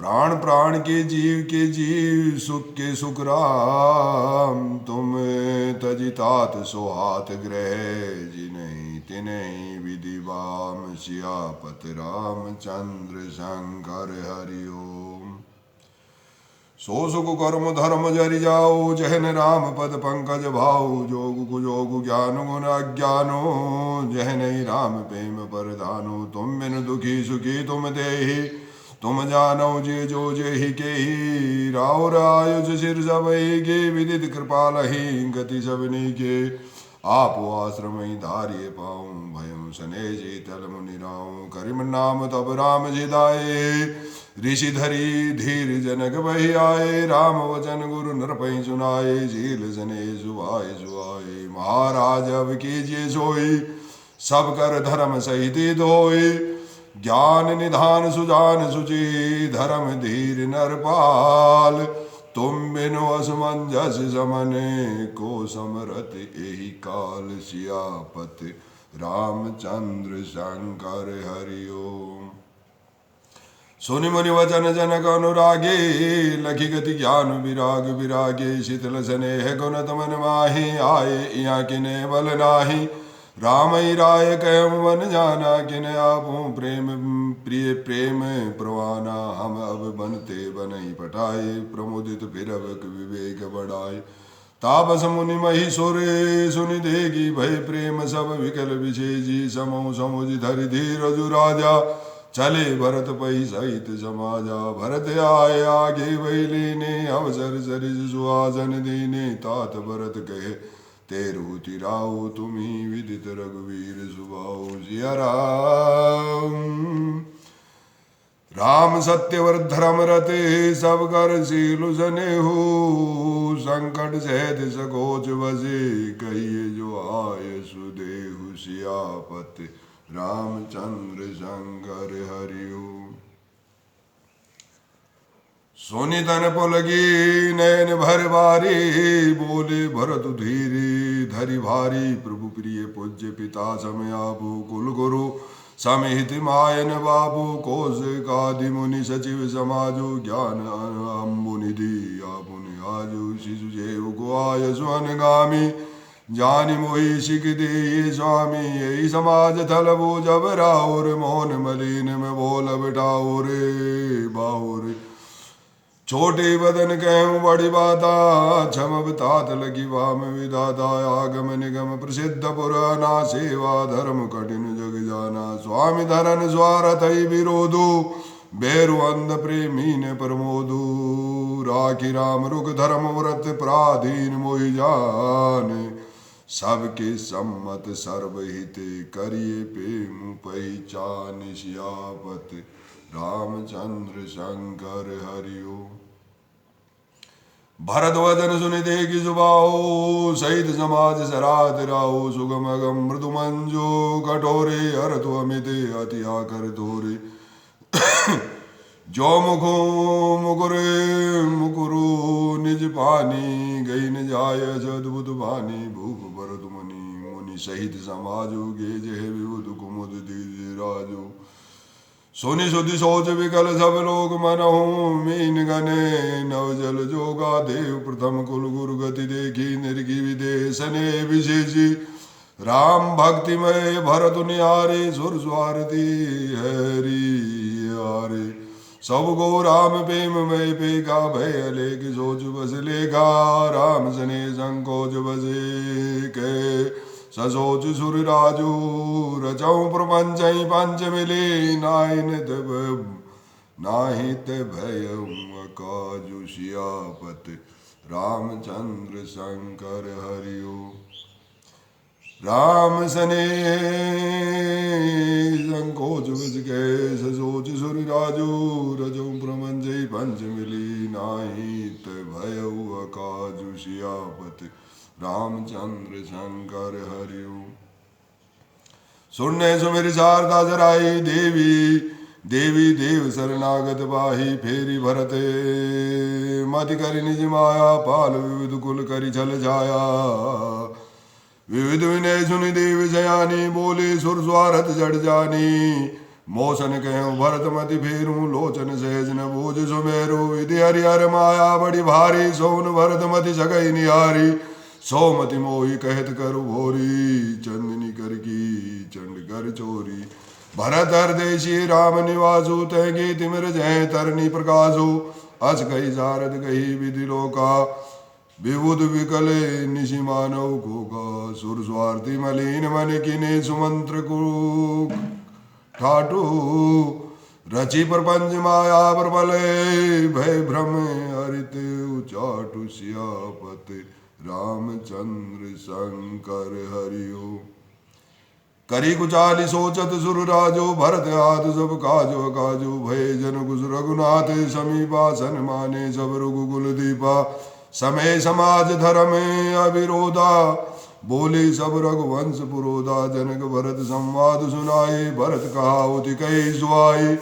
प्राण प्राण के जीव सुख के सुख राम। तुम तजि तात सोहात ग्रह जिन्हीं तिन्हीं विधि वाम। सियापत रामचंद्र शंकर हरि ओम। सो सुख कर्म धर्म जरि जाओ जहन राम पद पंकज भाऊ। जोग कुजोग ज्ञान गुण अज्ञानो जहन राम प्रेम परदानो। तुम बिन दुखी सुखी तुम देहि तुम जानो जे जो जेहि केहि। राव रायुज सिर सबहि के विदित कृपालहि गति सबनी के। आपो आश्रम धारिये पाऊँ भयं सने शीतल मुनि राऊँ। करिम नाम तब राम जिदाये ऋषि धरी धीर जनक बहि आए। राम वचन गुरु नरपहि सुनाए झील जने जुआए जुआए। महाराज अब कीजिए सोई सब कर धर्म सहित धोई। ज्ञान निधान सुजान सुचि धर्म धीर नरपाल। तुम बिनु असमंजस समने को समरत एहि काल। सियापत रामचंद्र शंकर हरि ओम। सुनि मुनि वचन जनक अनुरागे लखि गति ज्ञान विराग विरागे। शीतल स्नेह गुण तमन माहि आए इहाँ किने बल नाही। राम राय कहम वन जाना किन आपो प्रेम प्रिय प्रेम प्रवाना। हम अब बनते बनई पटाए प्रमुदित फिरब विवेक बढ़ाए। तापस मुनि मही सुरे सुनि देगी भय प्रेम सब विकल विशेषी। समो समुझ धरि धीरजु राजा चले भरत पई सहित समाजा। भरत आए आगे वही लेने अवसर सरिज सुहासन देने। तात भरत कहे तेरु तिराओ तुम्ही विदित रघुवीर सुभाओ। सिया राम सत्यवर धर्म रते सब कर सीलु सनेहु। संकट सहज सकोच बसे कहिए जो आय सुदेहु। सियापत रामचंद्र शंकर हरि ओम। सोनि तन पुलगी नयन भर बारी। बोले भरत धीरे धरि भारी। प्रभु प्रिय पूज्य पिता समयाबु कुल गुरु समिहित मायन बाबू। कोश कादि मुनि सचिव समाजु ज्ञान अम्बु निधि आपुनि आजु। शिशु जेव गुआय सुअनगामी जानि मोहि शिख दे स्वामी। यही समाज थल वो जब राउर मोहन मलिन में बोल बिठाओ रे बाउर। छोटे बदन कहूँ बड़ी बाता क्षम तात लगी वाम विधाता। आगम निगम प्रसिद्ध पुराना सेवा धर्म कठिन जग जाना। स्वामी धरन स्वारथ विरोधु बेरु अंध प्रेमी ने प्रमोदु। राखी राम रुख धर्म व्रत पराधीन मोहि जाने। सबके सम्मत सर्वहित करिए प्रेम पहचान। सियापत रामचंद्र शंकर हरि ओम। भरत वदन सुनि देगी सुबाओ सहित समाज सरात राओ। सुगम अगम मृदु मंजो कठोरे हरतु अमित अति आकर धोरे। जो मुखो मुकुरे मुकुरु निज पानी। गई न जाय अद्भुत भानी। भूप भरत मुनि मुनि सहित समाजो गे जह विबुध कुमुद दीज राजो। सोनि सुधि सोच विकल सब लोग मनहु मीन गने। नव जल जोगा देव प्रथम कुल गुरु गति देखी। निर्गी विदेशने विशेषी राम भक्तिमय भरत निहारे। सुर स्वारथी हरि हारे। सब गो राम प्रेम मय पेगा भय अलेख सोच बस लेगा। राम सने संकोच बसे के ससोच सुर राजू। रचऊ प्रपंच पंच मिले नाहित भय काजु। सियापत रामचंद्र शंकर हरि ओम। राम सने संकोच बस गए ससोच सुर राजू। रजऊ प्रपंच पंच मिली नाहित भय काजु। सियापत रामचंद्र शंकर हरि ओम। सुनने सुमिर शारदा जराई देवी। देवी देव शरणागत बाही फेरी भरते। मति करि निज माया पाल विविध कुल करि छल छाया। विविध विनय सुनि देव सयानी बोले सुर स्वारथ जड़ जानी। मोसन कहूँ भरतमति फेरूं लोचन सहज न बूझ सुमेरु विधि हरिहर माया बड़ी भारी सोन भरतमति सगई निहारी सोमति मोहि कहत करु भोरी चंदनी कर की चंड कर चोरी भरत हरदेशी राम निवासु तैगे तिमिर जय तरनी प्रकाशु अस कही सारद कही विधि लोका विबुध विकले निशि मानव कोका सुर स्वार्थी मलिन मन किने सुमंत्र को ठाटू रचि प्रपंच माया प्रबले भय भ्रम हरित उचाटु सियापत रामचंद्र शंकर हरिओ करी कुचाली सोचत सुर राजो भरत हाथ सब काजो काजो भय जन गुज रघुनाथ समीपा सन माने सब रघुकुल दीपा समय समाज धर्म अविरोधा बोले सब रघुवंश पुरोधा जनक भरत संवाद सुनाए भरत कहावति कही सुहाई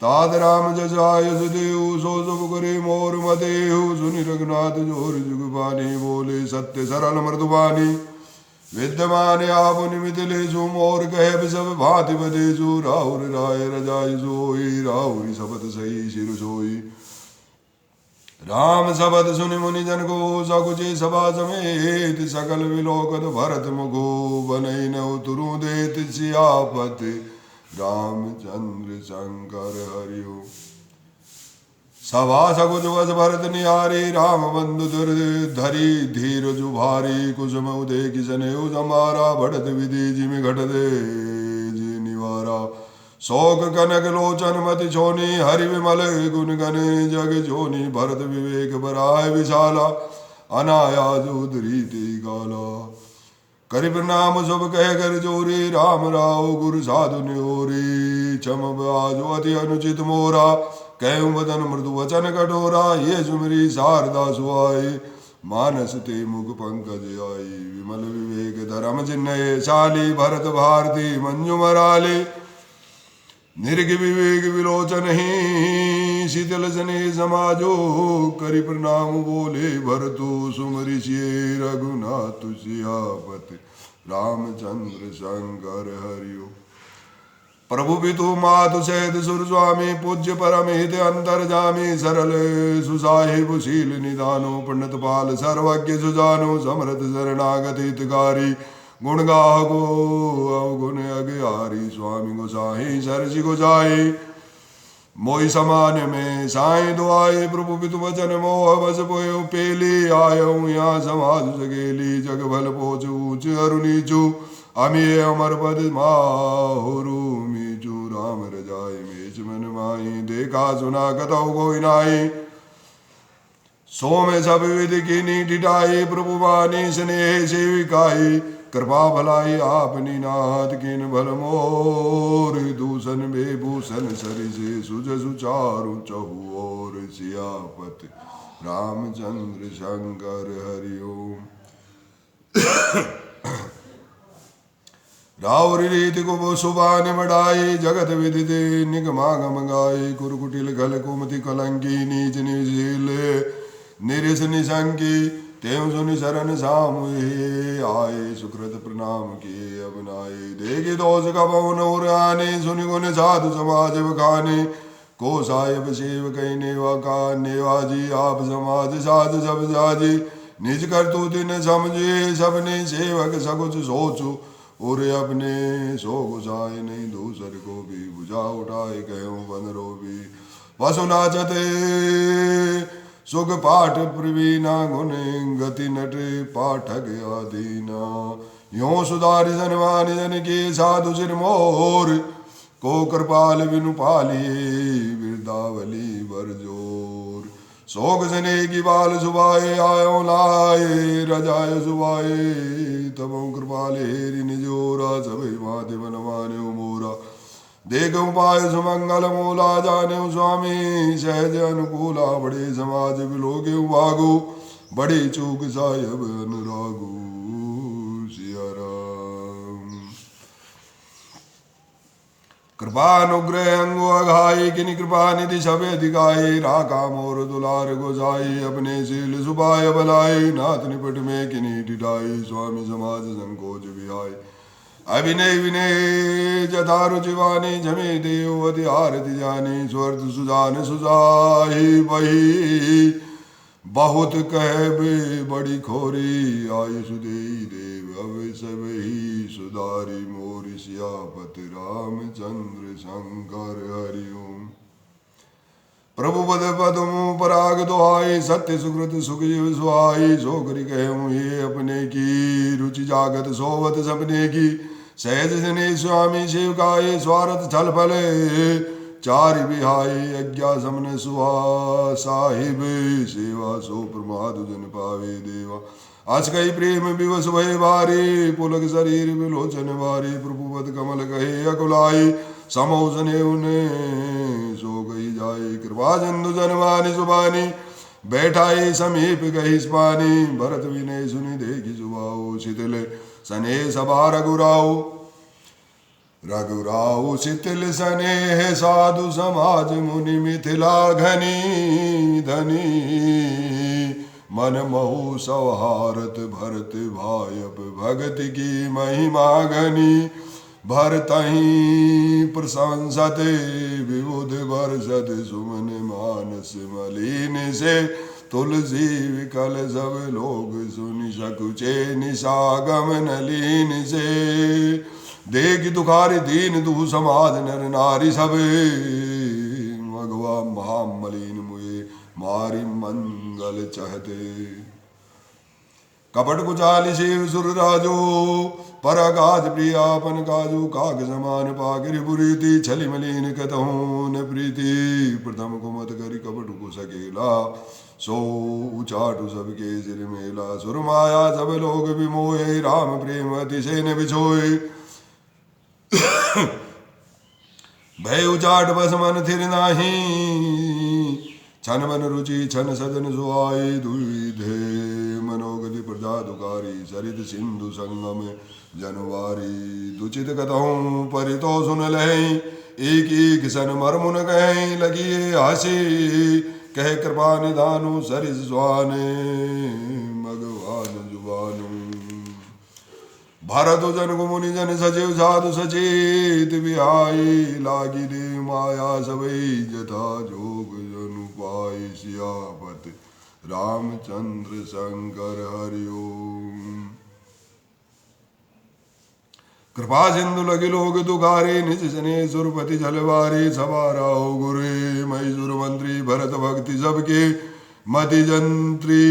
ताद राम जसाय सुदेव सो सब करे मोर मदेहु सुनि रघुनाथ जोर जुगबानी बोले सत्य सरल मृदुबानी विद्यमान आप निमितलेशु मोर कहे सब भांति बदेशु राहुल राय रजाई सोई राहुल शपथ सही शिर सोई राम शब्द सुनि मुनि जन को सकुचे सभा समेत सकल विलोकत भरत मुखो बनई न उतरु देत सियापत रामचंद्र शंकर हरिओ सभा सकुच वस भरत निहारी राम बंधु धरी धीर जुभारी कुसुम उदय किसने उमारा भटत विधि जिमि घट दे जी निवारा शोक कनक लोचन मति छोनी हरि विमल गुण गने जग जोनी भरत विवेक बराय विशाला अनायास उदरी ते गाला करि प्रणाम सब कह कर जोरी राम राव गुरु साधु न्योरी क्षम बाजो अति अनुचित मोरा कहूँ बदन मृदु वचन कठोरा ये सुमरी शारदा सुहाई मानस ते मुख पंकज आई विमल विवेक धर्म चिन्ह शाली भरत भारती मंजु मराली निर्ग विवेक विलोचन ही शीतल सने समाजो करि प्रणाम बोले भरतो सुमरि सिए रघुनाथ सियापत रामचंद्र शंकर हरिओ प्रभु पितु मातु सहित सुर स्वामी पूज्य परम हित अंतर जामी सरल सुसाहिब शील निदानो पंडित पाल सर्वज्ञ सुजानो समरथ शरणागत हितकारी गुण गाहो अवगुण अज्ञारी स्वामी गोसाई सरसी गोसाई मोहि समान में साई दुआई प्रभु पितु वचन मोह बस पोयो पेली आयो यहाँ समाज सगेली जग भल पोच ऊंच अरु नीचू अमी अमर पद माहुरु मीचू राम रजाई मेच मन माई देखा सुना कतौ कोई नाई सो में सब विधि की नी टिटाई प्रभु वाणी स्नेह सेविकाई कृपा भलाई आपनी नाथ किन भल मोर दूषण बेभूषण सरि से सुज सुचारु चहु और सियापत रामचंद्र शंकर हरिओम राउर रीति को सुबान बढ़ाई जगत विदिते निगमागम गाई कुरकुटिल गल कुमति कलंकी नीच निशील निरिस निशंकी तेम सुनि शरण सामुहे आए सुकृत प्रणाम किए अपनाए देखे दोष कबौन आने सुनि गुण साधु समाज बखाने को साहेब सेव कई नेवा का नेवाजी आप समाज साध सब जाजी निज कर तू दिन समझे सबने सेवक सकुच सोचू और अपने सो गुसाए नहीं दूसर को भी बुझा उठाए कहूँ बंदरो भी वसु नाचते सुख पाठ प्रवीणा गुण गति नट पाठक आदीना यो सुधारि जनवान जन के साधु सिर मोर को कृपाल बिनु पालिए बिरदावली बरजोर शोक सने की बाल सुबाए आयो लाए रजाय सुबाए तब कृपाले हेरि निजोरा सभी माते मन मान्यो मोरा देख उपाय सुमंगल मूला जाने स्वामी सहज अनुकूला बड़े समाज विलोके भागो बड़ी चूक साहेब अनुरागो सिया राम कृपा अनुग्रह अंगो अघाई किन कृपा निधि सब अधिकाई राका मोर दुलार गोसाई अपने शील सुबाय बलाई नाथ निपट में किनी टिटाई स्वामी समाज संकोच बिहाई अभिनय विनय जथा रुचिवाणी झमे देव अति आरती जानी स्वर्थ सुजान सुजाही बही बहुत कहबे बड़ी खोरी आयुष दे देव अब सब ही सुधारी मोर सियापत रामचंद्र शंकर हरिओम। प्रभु पद पदमु पराग दुहाई सत्य सुकृत सुख जीव सुहाई सो करि कहूँ ये अपने की रुचि जागत सोवत सपने की सहज जने स्वामी शिव गाये स्वारथ छल फले चारि बिहाई अज्ञा समन सुहा साहिब सेवा सो प्रमाद जन पावे देवा आज कई प्रेम विवश भय भारी पुलक शरीर विलोचन वारी प्रभु पद कमल कहे अकुलाई समोसने उन्हें सो गई जाए कृपा जंदु जनवानी सुबानी बैठाई समीप गही पानी भरत विनय सुनि देखी सुबाओ शीतल सने सभा रघुराऊ शीतल सनेह साधु समाज मुनि मिथिला घनी धनी मन महु सौहारत भरत भायप भगत की महिमा घनी भरतहि प्रशंसते विबुध बरसत सुमन मानस मलिन से तुलसी विकल सब लोग सुनि सकुचे निशागम नलीन से देख दुखारि दीन दुह समाज नर नारी सब मगवा महामलिन मुए मारी मंगल चहते कपट कुचाली शिव सुर राजो परागाज प्रियापन काजू काग समान पागिर बुरीति छली मलिन कतहूँ न प्रीति प्रथम कुमत करी कपट को सकेला सो उचाटु सबके सिर मेला सुरमाया सब लोग विमोहे राम प्रेम अतिशय न बिछोए भय उचाट बस मन थिर नाही छन मन रुचि छन सदन सुहाई दुविधे मनोगति प्रजा दुकारी सरित सिंधु संगम जनवारी दुचित कथहूँ परितो सुन लहै एक एक सन मरमुन कहीं लगिए हसी कह कृपा निधानु सरिस स्वाने भगवान जुबानु भरत जन मुनि जन सचिव साधु सचेत बिहाई लागी दे माया सबई जथा जोग जनु पाई सियापत रामचंद्र शंकर हरिओम। कृपा सिंधु लगी लोग दुखारे निज सने सुरपति जलवारे सवाराओ गुरे मैसूर मंत्री भरत भक्ति सबके मति जंत्री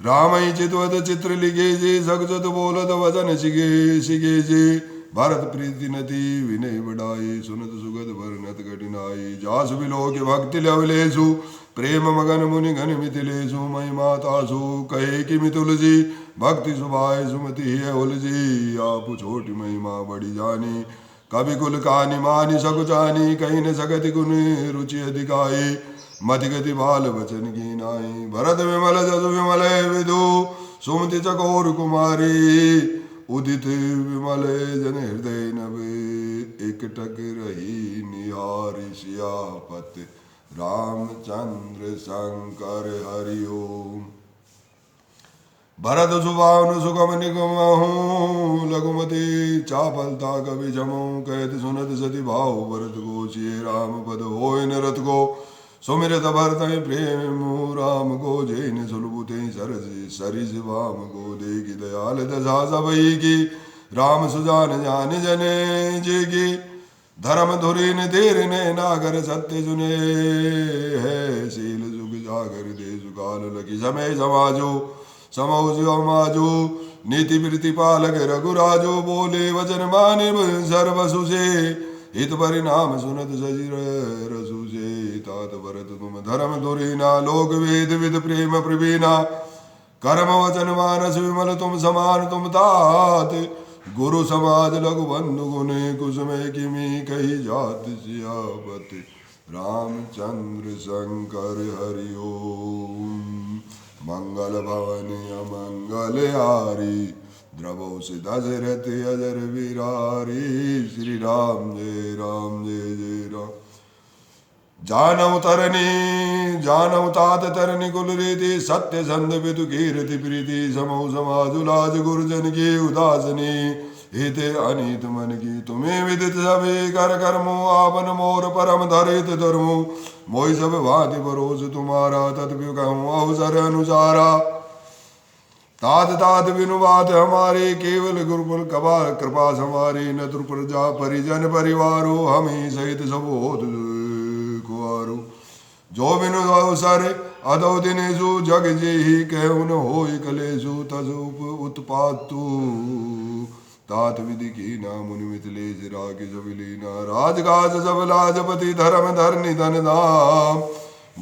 रामई चितवत चित्र लिखे जे सगजत बोलत वचन सिगे सिगे जे भरत प्रीति नति विनय बढ़ाई सुनत सुगत वर्णत कठिनाई जासु बिलोक भक्ति लवलेसु प्रेम मगन मुनि घन मिथिलेसु मई मातासु कहे कि मितुलजी भक्ति सुभाय सुमति है उलजी आप छोटी महिमा बड़ी जानी कवि कुल कहानी मानी सकुचानी कहीं न सकति गुण रुचि अधिकाई मति गति बाल वचन की नाई भरत विमल जसु विमल विदु सुमति चकोर कुमारी उदित विमल जन हृदय नवे एक टक रही निहारी सियापत रामचंद्र शंकर हरिओम। भरत सुभावन सुगम निगम हूँ लघुमति चापलता कवि जमो कहत सुनत सती भाव भरत को चिए राम पद होय नरत को सुमिरत भरत प्रेम राम को जैन सुलभुते सरज सरिज वाम को देखी दयाल दशा सबई की राम सुजान जान जने जे की धर्म धुरी ने देर ने नागर सत्य सुने है शील जुग जागर दे सुकाल लगी समय समाजो समौ समाजो नीति प्रीति पालक रघुराजो बोले वचन माने सर्वसु से हित परिणाम सुनत सजीर रसु से तात भरत तुम धर्म धुरीना लोक वेद विद प्रेम प्रवीणा कर्म वचन मानस विमल तुम समान तुम तात गुरु समाज लघु बंधु गुने कुसुमे किमी कही जात सियापत रामचंद्र शंकर हरिओम। मंगल भवन अमंगल हारी द्रवो से दशरथ अजर विरारी श्री राम जय राम। जानव तात तरनी कुल रीति सत्य संध विदु कीर्ति प्रीति समो समाज लाज गुरुजन की उदासनी हिते अनित मन की तुम्हें विदित सभी कर कर्मो आपन मोर परम धरित धर्मो मोहि सब भांति भरोस तुम्हारा तत्व्य कहूँ अवसर अनुसारा तात तात बिनु बात हमारे केवल गुरुकुल कबा कृपा हमारी न तुर प्रजा परिजन परिवारो हम ही सहित सब होत कुआरो जो बिनु अवसर अदौ दिनेशु जग जेहि कहु न होय कलेशु तजुप उत्पातु तात विधि की ना मुनि मिथिलेश राग सब लीना राजगाज सब लाजपति धर्म धरनि धन धाम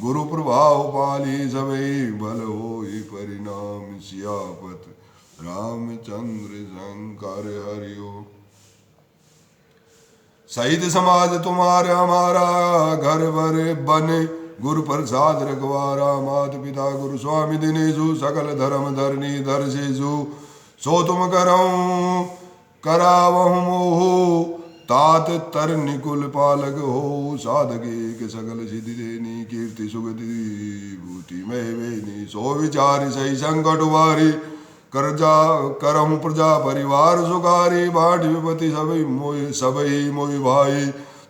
गुरु प्रभाव पाली सबई भल होई परिणाम सियापत रामचंद्र शंकर हरिओ सहित समाज तुम्हारे हमारा घर भर बने गुरु प्रसाद रखवारा मात पिता गुरु स्वामी दिनेशु सकल धर्म धरनी दर्शेशु सो तुम करऊं करावहु मोहु तात तर निकुल पालक हो साधक एक सकल सिद्धि देनी कीर्ति सुगति भूति में वेनी सो विचार सही संकट वारी करजा करहु प्रजा परिवार सुखारी बाट विपति सबई मोहि भाई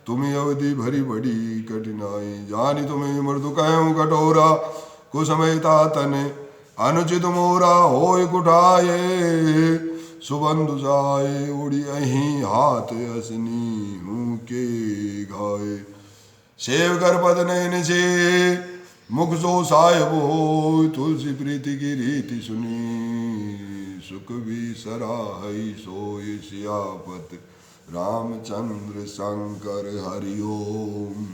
तुम्हें अवधि भरी बड़ी कठिनाई जानी तुम्हें मृदु कहूँ कटोरा कुसमयता तने अनुचित मोरा होय कुठाये सुबंधु जाए उड़ी अहीं हाथ असनी हूँ के घाये सेव कर पद नैन से मुख सो साहेब हो तुलसी प्रीति की रीति सुनी सुख भी सराहई सोई सियापत रामचंद्र शंकर हरिओम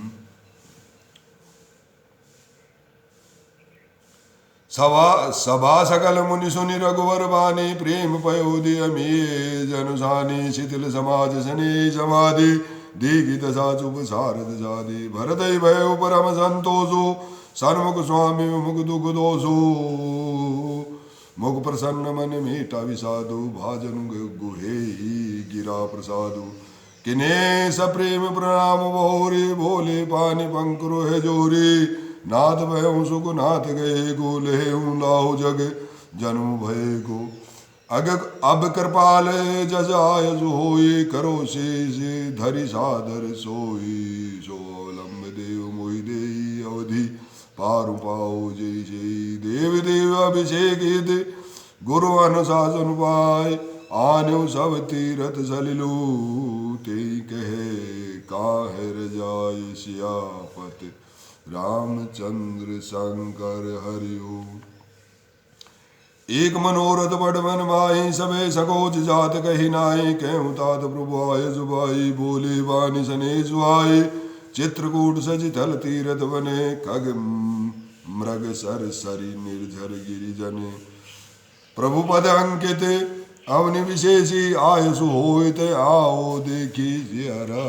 सभा सकल मुनि सुनि रघुवर बानी प्रेम पयोधि अमीय जनुसानी शिथिल समाज सने समाधि दीघि दशा चुप सारद जादि भरत भय परम संतोषो सन्मुख स्वामी मुख दुख दोषो मुख प्रसन्न मन मीठा विषादु भाजन गुहे गिरा प्रसादु किने सप्रेम प्रणाम बहुरी बोले पानी पंकुर है जोरी नाथ भय सुख नाथ गए गोले लाहु जग जन्म भय को अग अब कृपाल जस आय होई करो से धरि सादर सोई सो अवलंब देव मोहि देई अवधि पारु पाओ जय जय देव देव अभिषेक गुरु अनुशासन पाय आनु सब तीरथ सलिलु ते कहे काहिर जाय सियापत रामचंद्र शंकर हरिओ एक मनोरथ बड़ मन माही सबे सकोच जात कही नाई कहूँ तात प्रभु आय जुबाई बोले बानी सने जुआई चित्रकूट सज थल तीरथ बने खग मृग सर सरी निर्झर गिरिजने प्रभु पद अंकित अवनि विशेषी आयुषु होत आओ देखी जियरा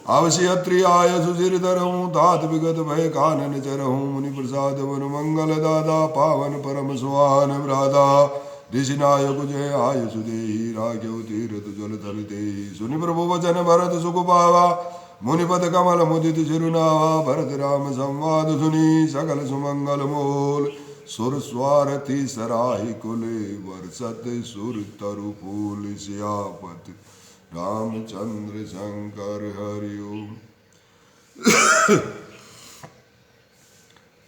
अवश्यत्री आयसु सिरधरहूँ तात विगत भय कानन चरहूँ मुनि प्रसाद वन मंगल दादा पावन परम सुहान व्रादा ऋषि नायक जय आयुषु देहि राघव तीरथ जल थल देहि सुनि प्रभु वचन भरत सुख पावा मुनिपद कमल मुदित चिरुनावा भरत राम संवाद सुनी सकल सुमंगल मोल सुर स्वारथी सराही कुले वर्षत सुर तरु फूल सियापत रामचंद्र शंकर हरिओम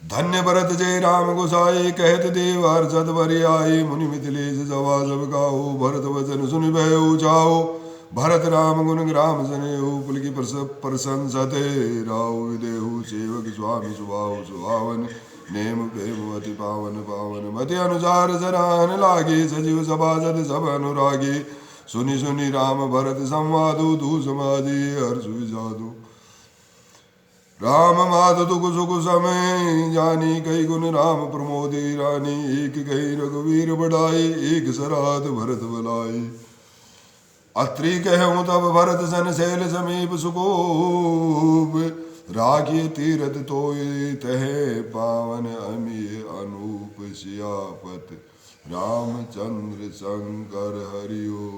धन्य भरत जय राम गोसाई कहत देव हर्षद बरि आई मुनि मिथिलेश सवा सब गाओ भरत वचन सुनि भयो जाओ भरत राम गुण ग्राम सनेहु पुलकी प्रशंसते राव विदेहु सेवक स्वामी सुभाव सुहावन नेम प्रेम अति पावन पावन मति अनुसार सराहन लागे सजीव सभासद सब अनुरागी सुनि सुनि राम भरत संवादु दू समाधि हर्ष विषादु राम मात दुख सुख समय जानी कई गुण राम प्रमोदी रानी एक कही रघुवीर बढ़ाई एक सराध भरत बलाई अत्रि कहूँ तब भरत सन शैल समीप सुकोप राखी तीरथ तोय तह पावन अमीय अनूप सियापत रामचंद्र शंकर हरिओ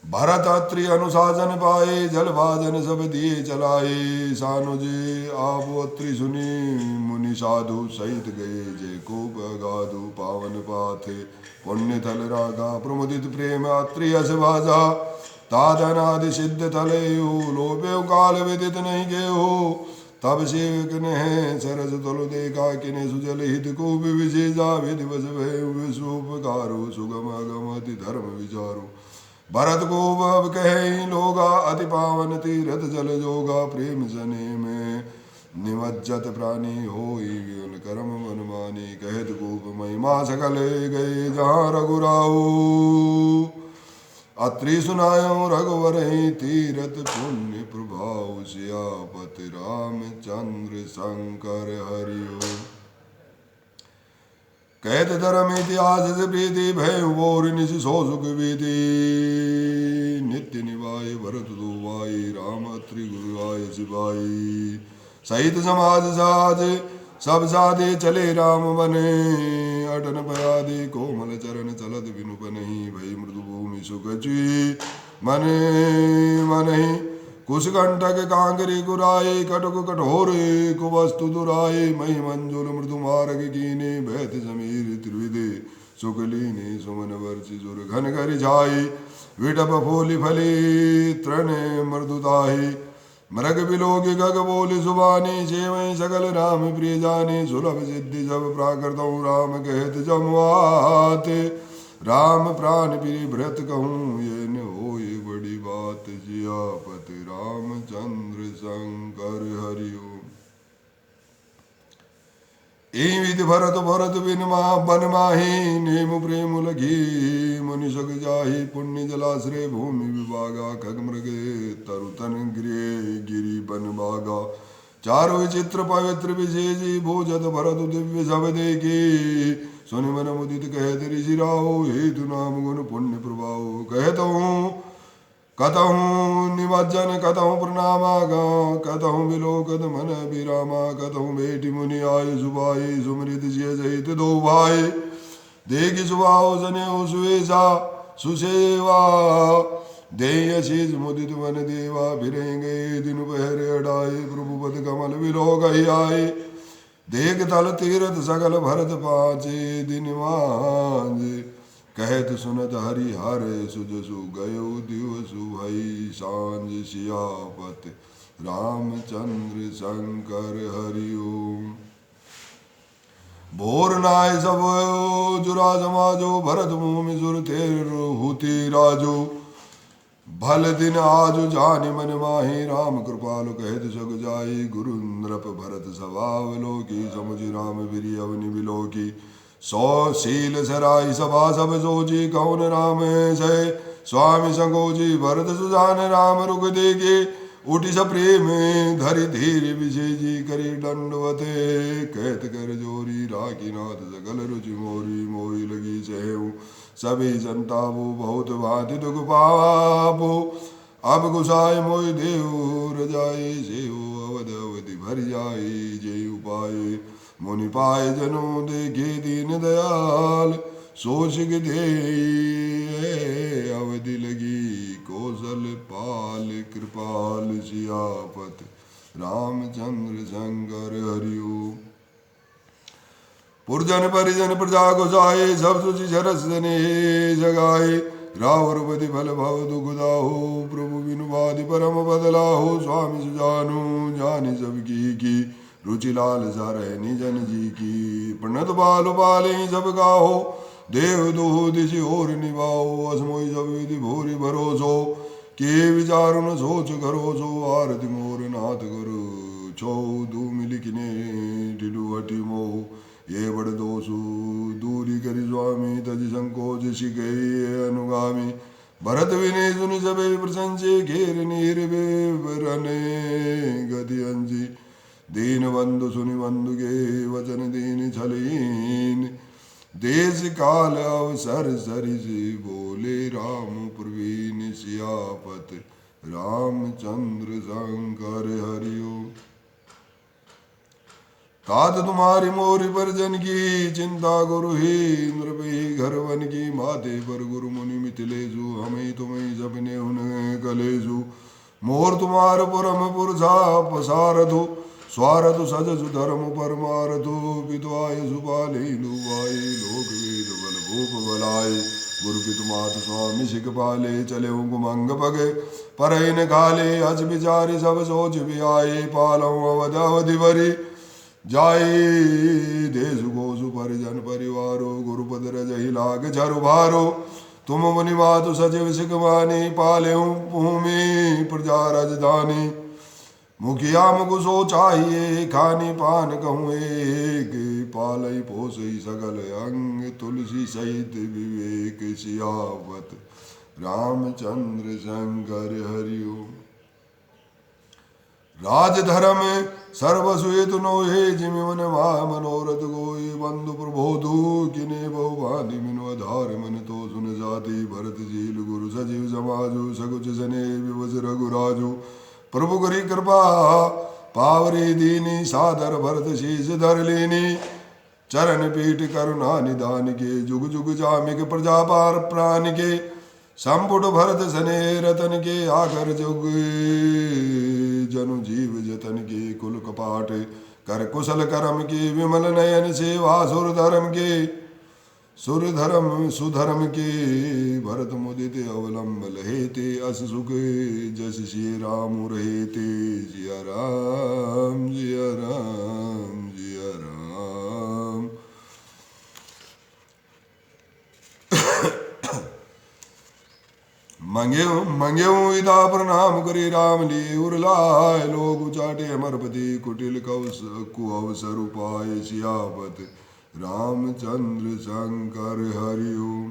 भरत अत्रि अनुशासन पाए, जल भाजन सब दिए चलाए। सानुजे आप अत्रि सुनी, मुनि साधु सहित गए। जय को गाधु पावन पाथे, पुण्य थल रागा। प्रमुदित प्रेम अत्रि यश भाजा, तादनादि सिद्ध थले हो। लोभे काल विदित नहीं गे हो, तब सेवक ने सरस तुल देखा। किने सुजल हित को विशेषा, विधिवश भय विश्वोपकारो। सुगम अगम अति धर्म विचारो, भरत को अब कहे लोगा। अति पावन तीरथ जल जोगा, प्रेम जने में निमज्जत प्राणी होई। कर्म मन मानी, कहत गोप महिमा सकल गए। जहाँ रघुराऊ अत्रि सुनायो, रघुवर ही तीरथ पुण्य प्रभाव। सियापति रामचंद्र शंकर हरिओ। कहत धर्म इतिहास से प्रीति, भय बोर निश सो सुख विधि। नित्य निभाए भरत दो भाई, राम अत्रि गुरु आय सिपाही। सहित समाज साज सब साधे, चले राम बने। अटन पयादि कोमल चरण, चलत बिनु पनहि। भई मृदु भूमि सुख चुई, मने मनहि। कुशकंटक कांकरी कुराए, कटक कठोर कुवस्तु दुराए। मही मंजुल मृदु मार्ग कीने, बैत समीर त्रिविधे सुख लीने। सुमन वर्षि सुर घन कर जाई, विटप फूलि फली तृणे मृदुताहि। मृग बिलोक गग बोल सुबानी, सेवई सकल राम प्रिय जानी। सुलभ सिद्धि सब प्राकृतौ, राम कहत जमवात। राम प्राण प्रिय भरत कहूँ, ये न होय बड़ी बात। जियापति रामचंद्र शंकर हरिओ। एहि विधि भरत भरत बिन बन माही। नेम प्रेम लगी मुनि सग जाही, पुण्य जलाश्रय भूमि विभागा। खग मृग तरुतन गृह गिरि बन बागा। चारु विचित्र पवित्र विशेषी, भोजत भरत दिव्य सब देखी। सुनि मन मुदित कहत ऋषि राहो, हेतु नाम गुण पुण्य प्रभाव। कहतहूँ कतहूँ निमज्जन, कतहूँ प्रणामागा। कतहूँ विलोकत मन विरामा, कतहूँ बेटी मुनि आयु सुबाई। सुमृत जिय सहित दो भाई, देखि सुभाव सने सुवेशा। सुसेवा देय शीष मुदित मन देवा। फिरेंगे दिन पहरे अडाए, प्रभु पद कमल विलोक आए। देख तल तीरथ सकल भरत पाचे, दिन मांझ कहत सुनत हरि हर। सुजसु गयो दिवसु भई, सांझ सियापत रामचंद्र शंकर हरिओम। भोर नाय सब जुरा समाजो, भरत भूमि सुर तेर हुति राजो। भल दिन आजु जानि मन माही, राम कृपालु कहत सग जाई। गुरु नृप भरत सभावलोकी, समुझि राम बिरि अवनि बिलोकी। सौ शील सराई सभा सब सोची, कौन राम से स्वामी संगोजी। भरत सुजान राम रुख देखे, उठि सप्रेम धरि धीर विशेजी। करी दंडवते कहत कर जोरी, राखी नाथ सकल रुचि मोरी। मोहि लगी सहु सभी संतापो, बहुत भांति दुख पापो। अब गुसाय मोहि देव रजाई, सेव अवध अवधि भर जाई। जय उपाय मुनि पाए, जनो देखे दीन दयाल। सोचिक दे अवधि लगी, कौशल पाल कृपाल। सियापत रामचंद्र शंकर हरिओ। पुरजन परिजन प्रजा गुसाए, सब सुचि सरस जने जगाए। राव रघुपति फल भव दुख दाहो, प्रभु बिनु बाधि परम बदलाहो। स्वामी सुजानु जानि सब की, रुचि लाल सारह निजन जी की। प्रणत बाल पाले सब गाहो, देव दुह दिशि और निभाओ। असमोई सब विधि भूरि भरोसो, के विचार न सोच करोसो। आरति मोर नाथ गुरु छो, धूमि लिखने ढिडु हटि मोह। ये बड़ दोषु दूरी करि स्वामी, तजि संकोच शिखे अनुगामी। भरत विनय सुनि सबे प्रशंसे, घेर नीरवे रने गति अंजी। दीन बंधु सुनि बंधु के वचन दीन छलीन। देश काल अवसर सरिसि, बोले राम प्रवीण। सियापत रामचंद्र शंकर हरिओ। तात तुम्हारी मोरी पर जन की चिंता गुरु ही नृपही घर वन की माते पर गुरु मुनि मिथिलेजु हमें तुम्हें जपने उन कलेजु मोर तुम्हार पुरम पुरसा पसारथु स्वारथु सजसु धर्म परमारथु पितुआय सुपाले नुआई लोक वेद बल भूप बलाय गुरु पितु मात स्वामी सिख पाले चले उमंग पगे पर इन काले अच बिचारी सब सोच भी आए पालौ अवध अवधि भरी जाई देश गोसु परिजन परिवारो गुरुपद रजहि लाग झरु भारो तुम मुनि मातु सचिव सिखवानी पाले भूमि प्रजा राजधानी मुखिया मुख सो चाहिए खानी पान कहूँ एक पालई पोसई सकल अंग तुलसी सहित विवेक सियावत रामचंद्र शंकर हरिओ राजधर्म सर्वसुत नोहे जिमि मन मनोरथ गोई बंधु प्रबोधु किने बहुभानि मिनो आधार मन तो सुन जाति भरत जील गुरु सजीव समाजु सकुच सने विवज रघुराजु प्रभु करी कृपा पावरी दीनी सादर भरत शीश धर लीनी चरण पीठ करुणा निदान के जुग जुग जामिक प्रजा पार प्राण के संपुट भरत सने रतन के आकर जुग जनु जीव जतन के कुल कपाट कर कुशल करम के विमल नयन सेवा सुर सुधर्म के भरत मुदित अवलंब लहेते अस सुख जस श्री राम रहेते जिया राम जिया राम जिया राम। मंगे इदा प्रणाम करे राम ली उर्लाय लोग चाटे अमरपति कुटिल कुअवसर उपाय सियापत रामचंद्र शंकर हरिओम।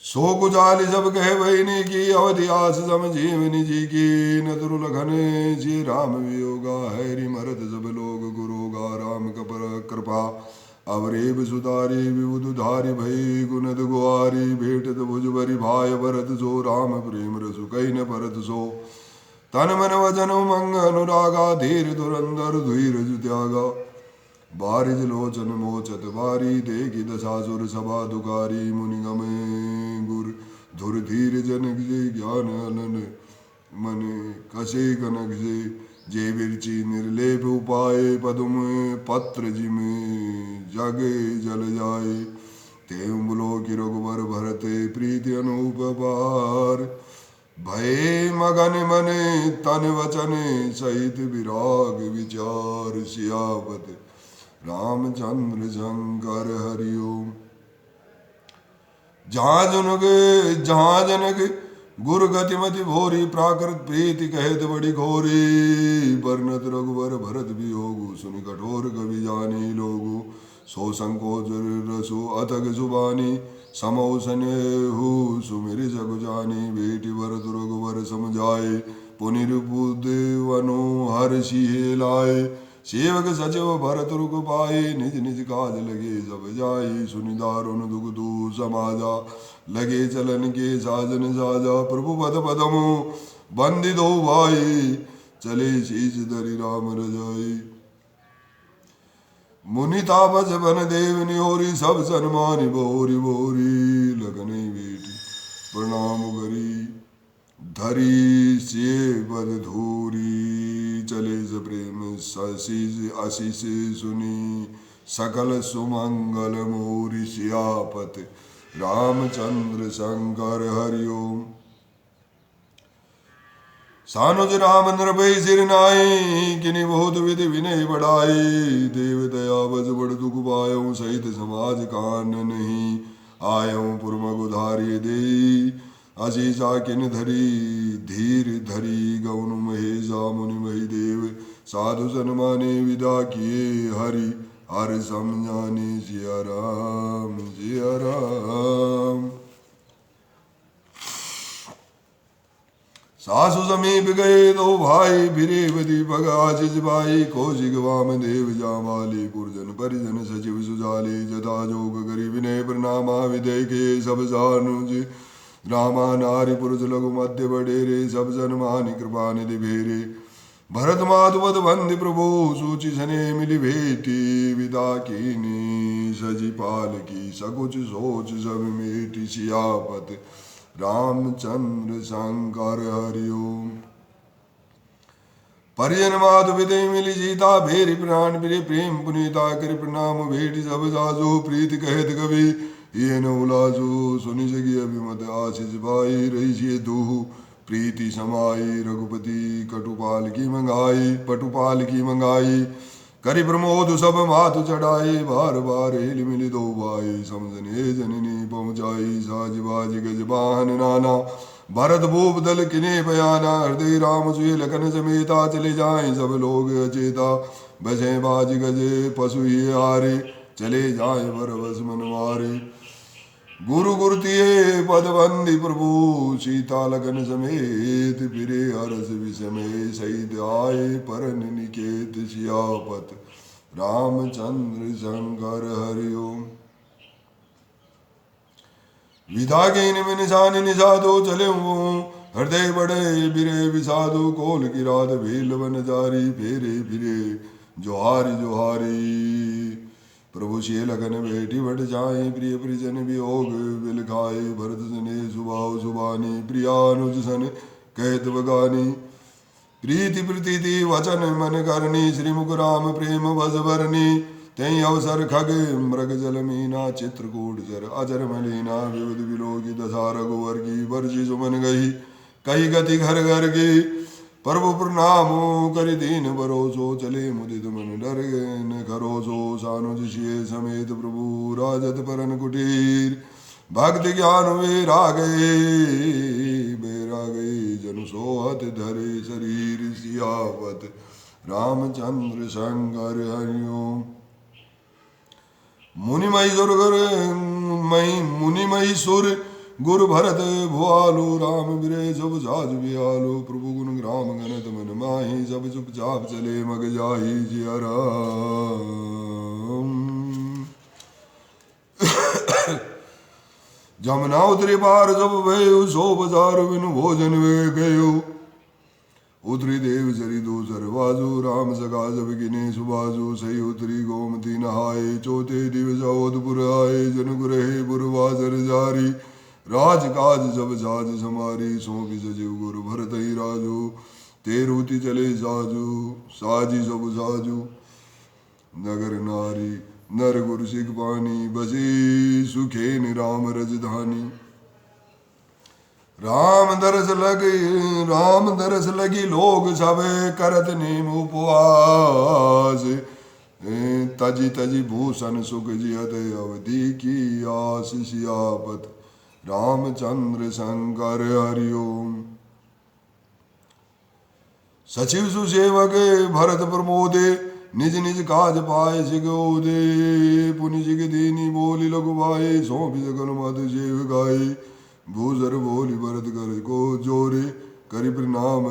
सो गुजाली सब कह बहिनी की अवधि आस समझीवनी जी की न दुर्लखन जी राम वियोगा हैरी मरद सब लोग गुरोगा राम कपर कृपा अवरेब सुधारी विबुधारी भई गुणद गुआरी भेटत भुजबरी भाय भरत सो राम प्रेम रसु कई न परत सो तन मन वचन मंग अनुरागा धीर धुरंधर धीरज त्यागा बारिज लोचन मोचत बारी देखी दशासुर सभा दुकारी मुनिगम गुर धुर धीर जनक जे ज्ञान अनन मन कसे कनक से जे विरची निर्लेप उपाय पदुम पत्र जिम जगे जल जाए ते उम्बलो की रघुवर भरते प्रीति अनूप पार भय मगन मन तन वचन सहित विराग विचार सियावत रामचंद्र शंकर हरिओम। जहाँ जनक गुरु गतिमति भोरी प्राकृत प्रीति कहत बड़ी घोरी बरनत रघुवर भरत वियोगु सुनि कठोर कवि जानी लोगु सो संकोच रसु अथक जुबानी समौ सनेहु सुमिर जग जानी बेटी भरत रघुवर समझाए पुनिर्बुद वनो हर्षि लाए सेवक सचिव भरत रुक पाए निज निज काज लगे सब जाई सुनि दारुण दुख दू समाजा लगे चलन के साजन साजा प्रभु पद पदमु बंदी दो भाई चले शीश धरि राम रजाई मुनि तापस बन देव निहोरी सब सन्मानि बोरी बोरी लगने बेटी प्रणाम करी धरी से पद धूरी चले स प्रेम सशीष आशीष सुनी सकल सुमंगल मोरी सियापत रामचंद्र शंकर हरिओम। सानुज राम नृपै सिर नाई किनि बहुत विधि विनय बढ़ाई देव दया बज बड़ दुख पायऊ सहित समाज कान नहीं आयऊ पुरमग उधारी देई अशीषा किन धरी धीर धरी गौन महेशा मुनि मही देव साधु सन्माने विदा किए हरि हर समझाने जिया राम जिया राम। सासु समीप गए दो भाई फिरे बदी पग आशीष भाई कौशिक वाम देव जामाली पुरजन परिजन सचिव सुजाली जता जोग करी विनय प्रणामा विदय के सब सानुज रामा नारी पुरुष लघु मध्य बडेरे सब जन मानि कृपा निधि भेरे भरत माधुवत बंदि प्रभु सूचि सने मिली भेटी विदा कीनी सजी पाल की सकुच सोच सब मेटी सियापत रामचंद्र शंकर हरिओम। परिजन माधु विदय मिली सीता भेरी प्राण प्रिय प्रेम पुनीता कर प्रणाम भेटी सब जाजो प्रीत कहत कवि ये न उलाजो सुनि जगी अभिमत आशीष भाई रही से दूह प्रीति समाई रघुपति कटुपाल की मंगाई करि प्रमोद सब मातु चढ़ाई बार बार हिल मिली दो भाई समझने जननी पहुँचाई साज बाज गज वाहन नाना भरत भूप दल किने बयाना हृदय राम सुय लखन समेता चले जाए सब लोग अचेता बसे बाज गजे पशु ही हारे चले जाए वर बस मन मारे गुरु गुरुतिये पदबंदी प्रभु सीता लगन समेत फिरे हरस विषमे सहित आए परन निकेत सियापत रामचंद्र शंकर हरिओम। विधा के निशान निषादो चले हृदय बड़े बिरे विषादो कोल की रात भेल वन जारी फेरे फिरे जोहारी जोहारी प्रभु शे लगन बैठी बट जाए प्रिय परिजन वियोग बिल खाए भरत सने सुबाव सुबानी प्रियानुज सन कहत बगानी प्रीति प्रीति वचन मन करनी श्रीमुख राम प्रेम बस भरनी तई अवसर खग मृग जल मीना चित्रकूट जर अजर मलिना विविध विलोकी दशा रघुवर की वर्षि सुमन गही कही गति घर घर की प्रभु प्रणामो करि दीन भरोसो चले मुदित मन डर न खरोसो सानुज सिय समेत प्रभु राजत परन कुटीर भक्ति ज्ञान बैरागे जनु सोहत धरे शरीर सियावत रामचंद्र शंकर हरिओम। मुनिमयी सुर गुरु भरत भुआलो राम बिरे सब साज बियालो प्रभु गुण ग्राम गणत मन माही सब चुपचाप चले मग जाही जिया राम। जमुना उतरी पार जब भयो सो बाजार बिनु भोजन वे गयो उतरी देव चरी दूसर बाजू राम सका जब गिने सुबाजू सही उतरी गोमती नहाए चौथे दिवस अवधपुर आए जन गुरहे पुरवासर जारी राजकाज जब जाज समारी सौंपी सजीव गुरु भरत ही राजू तेरूति चले साजू साजी सब साजू नगर नारी नर गुरु सिख पानी बसी सुखेन राम रजधानी। राम दरस लगी लोग सब करत नेम उपवास तजी तजी भूषण सुख जियत अवधि की आस सियापत रामचंद्र शंकर हरिओम। सचिव सुसेवक भरत प्रमोदे निज निज काज पाए सिगोदे पुनि जिग दीनी बोली लघु भाई सौंपी सकल मधु जेव गाय भूसर बोली भरत कर को जोरे करि प्रणाम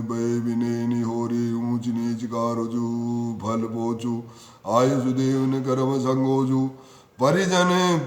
भय विनेनि होरी ऊंच नीच कारजू फल पोचू आयुष देव न करम संगोजू परिजन